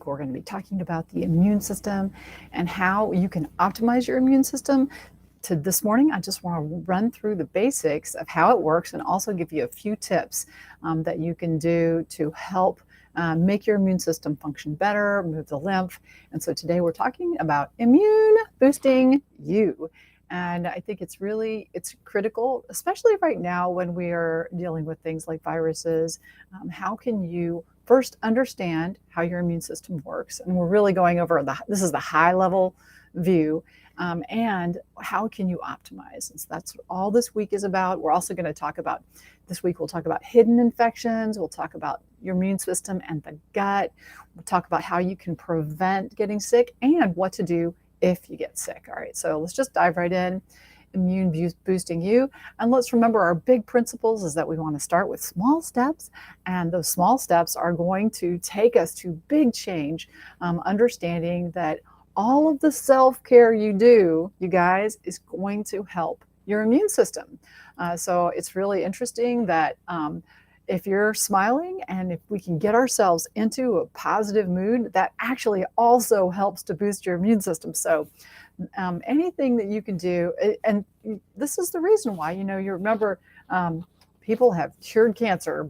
We're going to be talking about the immune system and how you can optimize your immune system. This morning, I just want to run through the basics of how it works and also give you a few tips that you can do to help make your immune system function better, move the lymph. And so today we're talking about immune boosting you. And I think it's critical, especially right now when we are dealing with things like viruses. How can you first understand how your immune system works? And we're really going over this is the high level view. And how can you optimize? And so that's what all this week is about. We're also going to talk about, this week we'll talk about hidden infections. We'll talk about your immune system and the gut. We'll talk about how you can prevent getting sick and what to do if you get sick. All right, so let's just dive right in. Immune boosting you. And let's remember our big principles is that we want to start with small steps, and those small steps are going to take us to big change, understanding that all of the self-care you do, you guys, is going to help your immune system. So it's really interesting that if you're smiling and if we can get ourselves into a positive mood, that actually also helps to boost your immune system. So anything that you can do, and this is the reason why, you remember people have cured cancer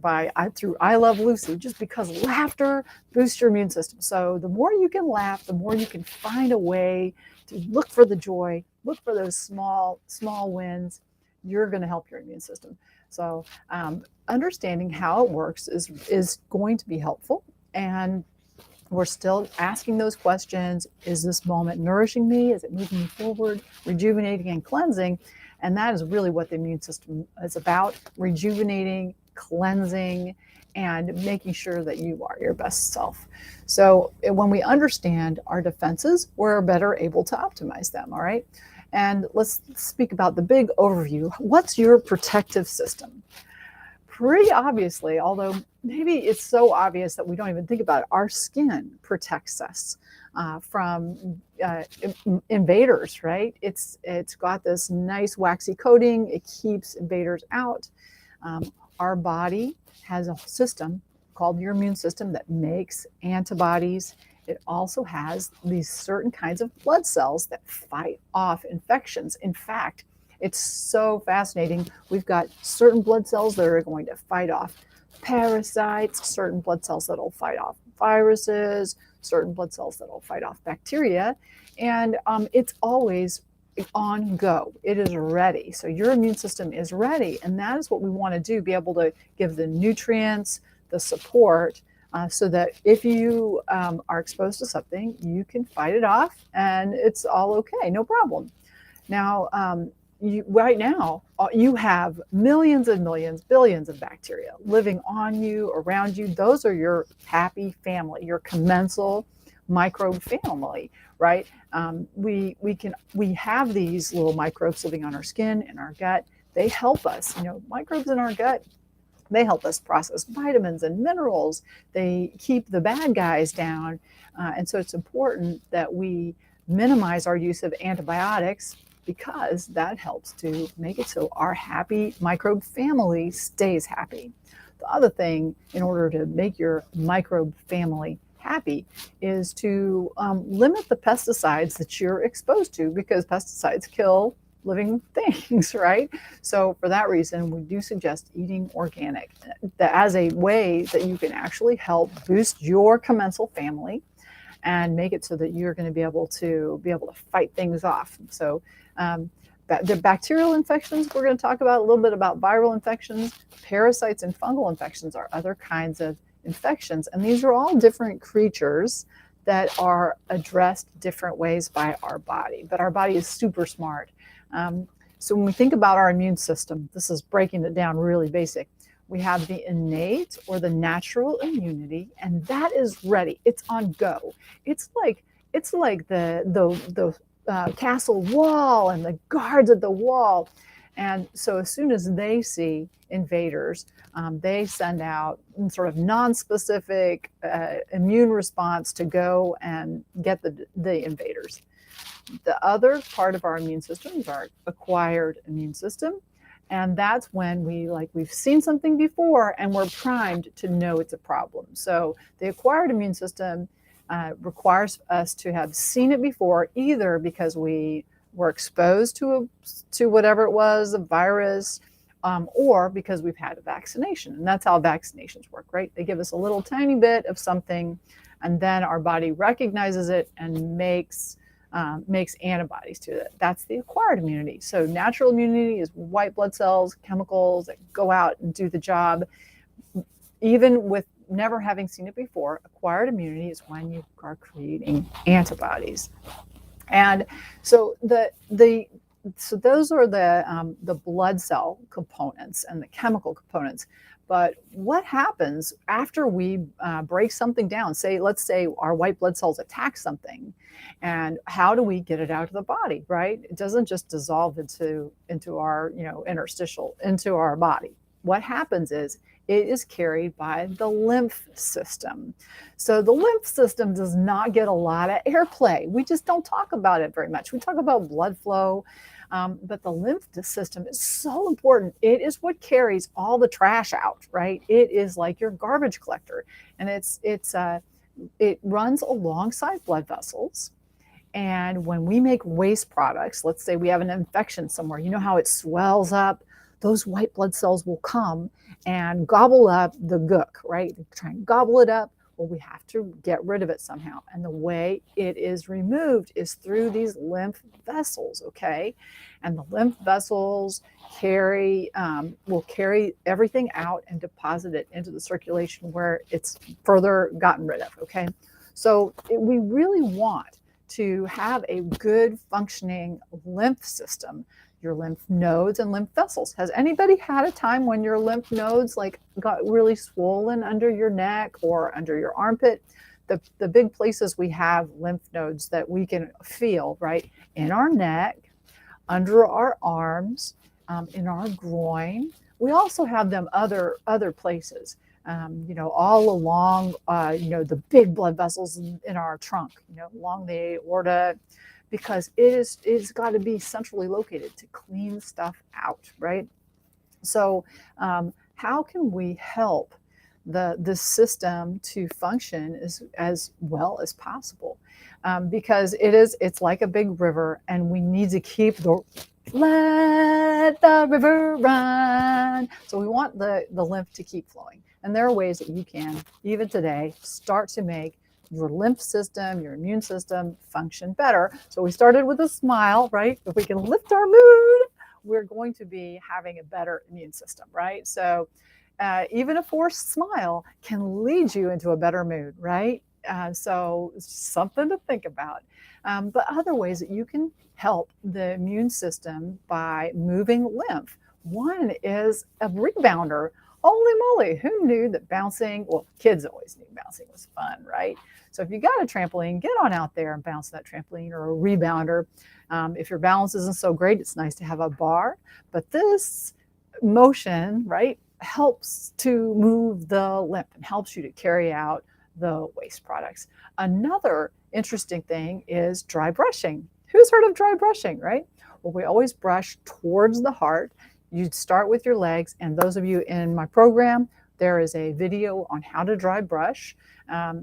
through I Love Lucy, just because laughter boosts your immune system. So the more you can laugh, the more you can find a way to look for the joy, look for those small wins. You're going to help your immune system. So understanding how it works is going to be helpful. And we're still asking those questions. Is this moment nourishing me? Is it moving me forward, rejuvenating and cleansing? And that is really what the immune system is about: rejuvenating, cleansing, and making sure that you are your best self. So when we understand our defenses, we're better able to optimize them, all right? And let's speak about the big overview. What's your protective system? Pretty obviously, although maybe it's so obvious that we don't even think about it, our skin protects us from invaders, right? It's got this nice waxy coating. It keeps invaders out. Our body has a system called your immune system that makes antibodies. It also has these certain kinds of blood cells that fight off infections. In fact, it's so fascinating. We've got certain blood cells that are going to fight off parasites, certain blood cells that will fight off viruses, certain blood cells that will fight off bacteria. And it's always on go. It is ready. So your immune system is ready. And that is what we want to do, be able to give the nutrients, the support, so that if you are exposed to something, you can fight it off and it's all okay, no problem. Now, right now, you have millions and millions, billions of bacteria living on you, around you. Those are your happy family, your commensal microbe family, right? We have these little microbes living on our skin and our gut. They help us. Microbes in our gut, they help us process vitamins and minerals. They keep the bad guys down. And so it's important that we minimize our use of antibiotics, because that helps to make it so our happy microbe family stays happy. The other thing, in order to make your microbe family happy, is to limit the pesticides that you're exposed to, because pesticides kill living things, right? So for that reason, we do suggest eating organic as a way that you can actually help boost your commensal family and make it so that you're going to be able to fight things off. So the bacterial infections, we're going to talk about a little bit about viral infections. Parasites and fungal infections are other kinds of infections, and these are all different creatures that are addressed different ways by our body. But our body is super smart. So when we think about our immune system, this is breaking it down really basic. We have the innate or the natural immunity, and that is ready. It's on go. It's like the castle wall and the guards at the wall. And so as soon as they see invaders, they send out sort of non-specific immune response to go and get the invaders. The other part of our immune system is our acquired immune system. And that's when we've seen something before and we're primed to know it's a problem. So the acquired immune system requires us to have seen it before, either because we were exposed to whatever it was, a virus, or because we've had a vaccination. And that's how vaccinations work, right? They give us a little tiny bit of something, and then our body recognizes it and makes antibodies to it. That's the acquired immunity. So natural immunity is white blood cells, chemicals that go out and do the job. Even with never having seen it before, acquired immunity is when you are creating antibodies. And so those are the blood cell components and the chemical components. But what happens after we break something down? Let's say our white blood cells attack something, and how do we get it out of the body? Right? It doesn't just dissolve into our interstitial into our body. What happens is it is carried by the lymph system. So the lymph system does not get a lot of airplay. We just don't talk about it very much. We talk about blood flow, but the lymph system is so important. It is what carries all the trash out, right? It is like your garbage collector, and it runs alongside blood vessels. And when we make waste products, let's say we have an infection somewhere, you know how it swells up? Those white blood cells will come and gobble up the gook, right? They try and gobble it up. Well, we have to get rid of it somehow. And the way it is removed is through these lymph vessels, okay? And the lymph vessels will carry everything out and deposit it into the circulation where it's further gotten rid of, okay? So we really want to have a good functioning lymph system, your lymph nodes and lymph vessels. Has anybody had a time when your lymph nodes got really swollen under your neck or under your armpit? The big places we have lymph nodes that we can feel, right? In our neck, under our arms, in our groin. We also have them other places. All along, the big blood vessels in our trunk, along the aorta, because it's got to be centrally located to clean stuff out, right? So how can we help the system to function as well as possible? Because it's like a big river, and we need to let the river run. So we want the lymph to keep flowing. And there are ways that you can, even today, start to make your lymph system, your immune system function better. So we started with a smile, right? If we can lift our mood, we're going to be having a better immune system, right? So even a forced smile can lead you into a better mood, right? So something to think about. But other ways that you can help the immune system by moving lymph. One is a rebounder. Holy moly, who knew that bouncing, well, kids always knew bouncing was fun, right? So if you got a trampoline, get on out there and bounce that trampoline or a rebounder. If your balance isn't so great, it's nice to have a bar. But this motion, right, helps to move the lymph and helps you to carry out the waste products. Another interesting thing is dry brushing. Who's heard of dry brushing, right? Well, we always brush towards the heart. You'd start with your legs, and those of you in my program, there is a video on how to dry brush.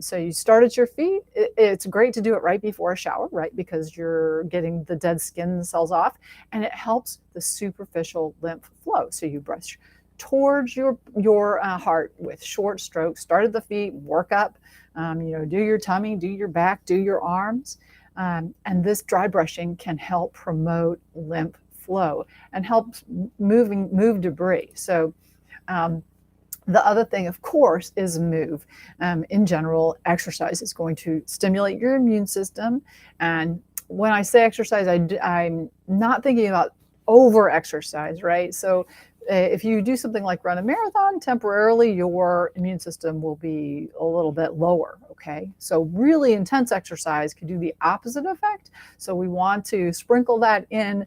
So you start at your feet. It's great to do it right before a shower, right? Because you're getting the dead skin cells off, and it helps the superficial lymph flow. So you brush towards your heart with short strokes. Start at the feet, work up, do your tummy, do your back, do your arms. And this dry brushing can help promote lymph flow and helps move debris. So the other thing, of course, is move. In general, exercise is going to stimulate your immune system. And when I say exercise, I'm not thinking about over exercise, right? So if you do something like run a marathon, temporarily your immune system will be a little bit lower, okay? So really intense exercise could do the opposite effect. So we want to sprinkle that in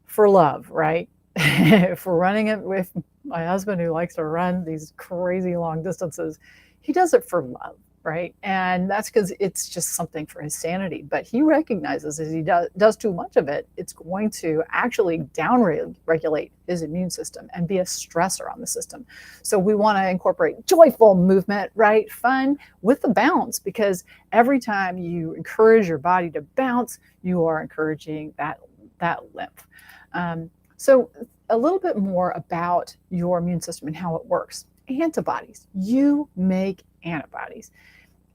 for love, right? If we're running it with my husband, who likes to run these crazy long distances, he does it for love. right? And that's because it's just something for his sanity. But he recognizes as he does too much of it, it's going to actually down-regulate his immune system and be a stressor on the system. So we want to incorporate joyful movement, right? Fun with the bounce, because every time you encourage your body to bounce, you are encouraging that lymph. So a little bit more about your immune system and how it works. Antibodies. You make antibodies.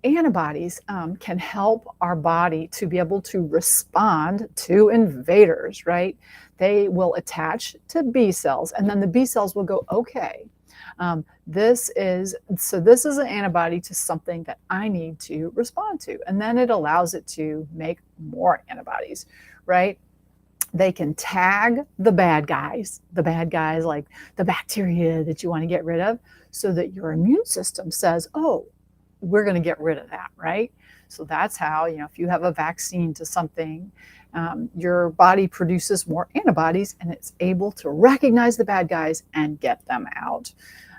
Antibodies can help our body to be able to respond to invaders, right? They will attach to B cells, and then the B cells will go, okay, this is an antibody to something that I need to respond to. And then it allows it to make more antibodies, right? They can tag the bad guys like the bacteria that you want to get rid of, so that your immune system says, oh, we're going to get rid of that, right? So that's how, if you have a vaccine to something, your body produces more antibodies and it's able to recognize the bad guys and get them out.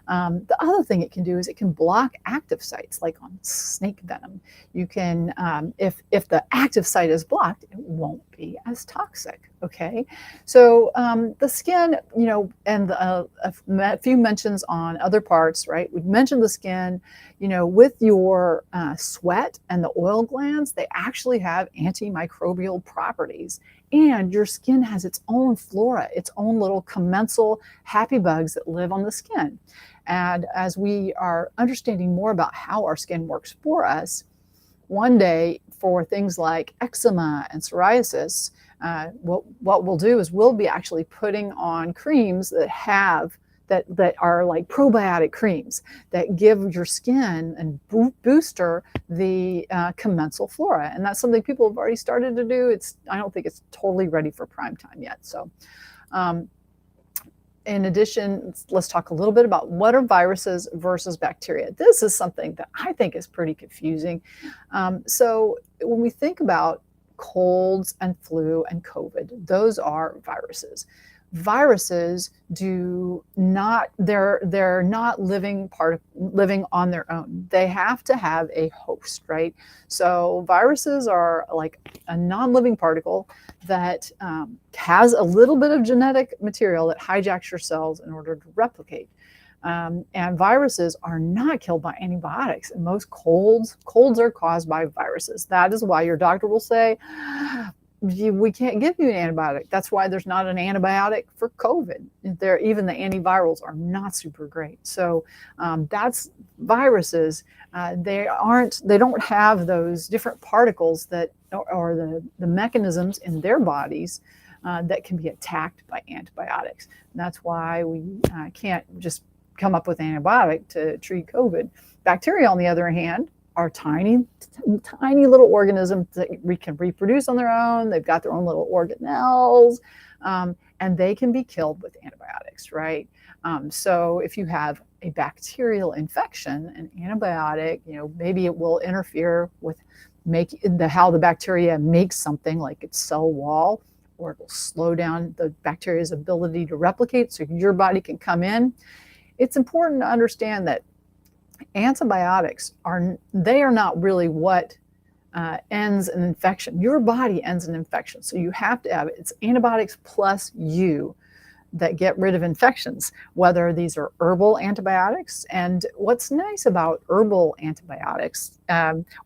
The other thing it can do is it can block active sites, like on snake venom. You can, if the active site is blocked, it won't be as toxic, okay? So the skin, and a few mentions on other parts, right? We mentioned the skin, with your sweat and the oil glands, they actually have antimicrobial properties. And your skin has its own flora, its own little commensal happy bugs that live on the skin. And as we are understanding more about how our skin works for us, one day for things like eczema and psoriasis, what we'll do is we'll be actually putting on creams that are like probiotic creams that give your skin and booster the commensal flora. And that's something people have already started to do. I don't think it's totally ready for prime time yet. So in addition, let's talk a little bit about what are viruses versus bacteria. This is something that I think is pretty confusing. So when we think about colds and flu and COVID, those are viruses. Viruses they're not living on their own. They have to have a host, right? So viruses are like a non-living particle that has a little bit of genetic material that hijacks your cells in order to replicate. And viruses are not killed by antibiotics. And most colds are caused by viruses. That is why your doctor will say, we can't give you an antibiotic. That's why there's not an antibiotic for COVID. Even the antivirals are not super great. So that's viruses. They don't have those different particles or the mechanisms in their bodies that can be attacked by antibiotics. And that's why we can't just come up with an antibiotic to treat COVID. Bacteria, on the other hand, are tiny little organisms that can reproduce on their own. They've got their own little organelles, and they can be killed with antibiotics, right? So if you have a bacterial infection, an antibiotic, maybe it will interfere with how the bacteria makes something like its cell wall, or it will slow down the bacteria's ability to replicate so your body can come in. It's important to understand that antibiotics are not really what ends an infection. Your body ends an infection. So you have to have it's antibiotics plus you that get rid of infections, whether these are herbal antibiotics. And what's nice about herbal antibiotics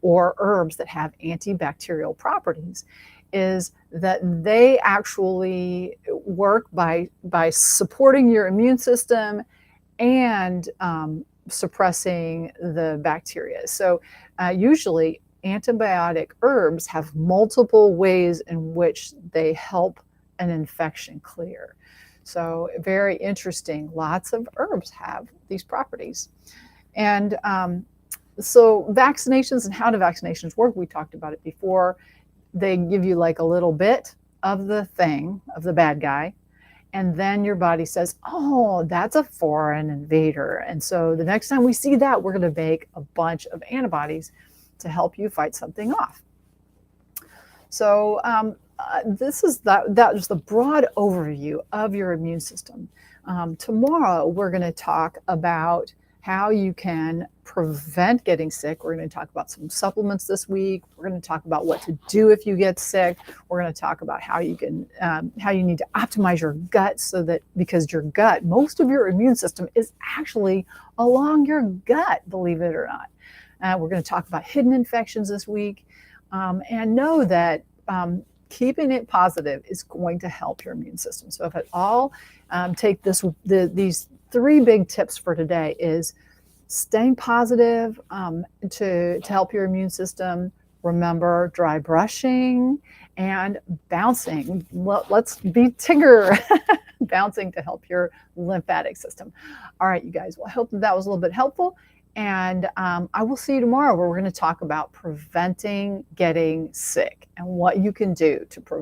or herbs that have antibacterial properties is that they actually work by supporting your immune system and suppressing the bacteria. So usually antibiotic herbs have multiple ways in which they help an infection clear. So very interesting. Lots of herbs have these properties. And so vaccinations and how do vaccinations work? We talked about it before. They give you like a little bit of the bad guy. And then your body says, oh, that's a foreign invader. And so the next time we see that, we're going to make a bunch of antibodies to help you fight something off. So this is that was the broad overview of your immune system. Tomorrow, we're going to talk about how you can prevent getting sick. We're going to talk about some supplements this week. We're going to talk about what to do if you get sick. We're going to talk about how you can, how you need to optimize your gut, so that, because your gut, most of your immune system is actually along your gut, believe it or not. We're going to talk about hidden infections this week, and know that keeping it positive is going to help your immune system. So if at all, take these 3 big tips for today is staying positive to help your immune system. Remember dry brushing and bouncing. Let's be Tigger. Bouncing to help your lymphatic system. All right, you guys. Well, I hope that was a little bit helpful. And I will see you tomorrow, where we're going to talk about preventing getting sick and what you can do to prevent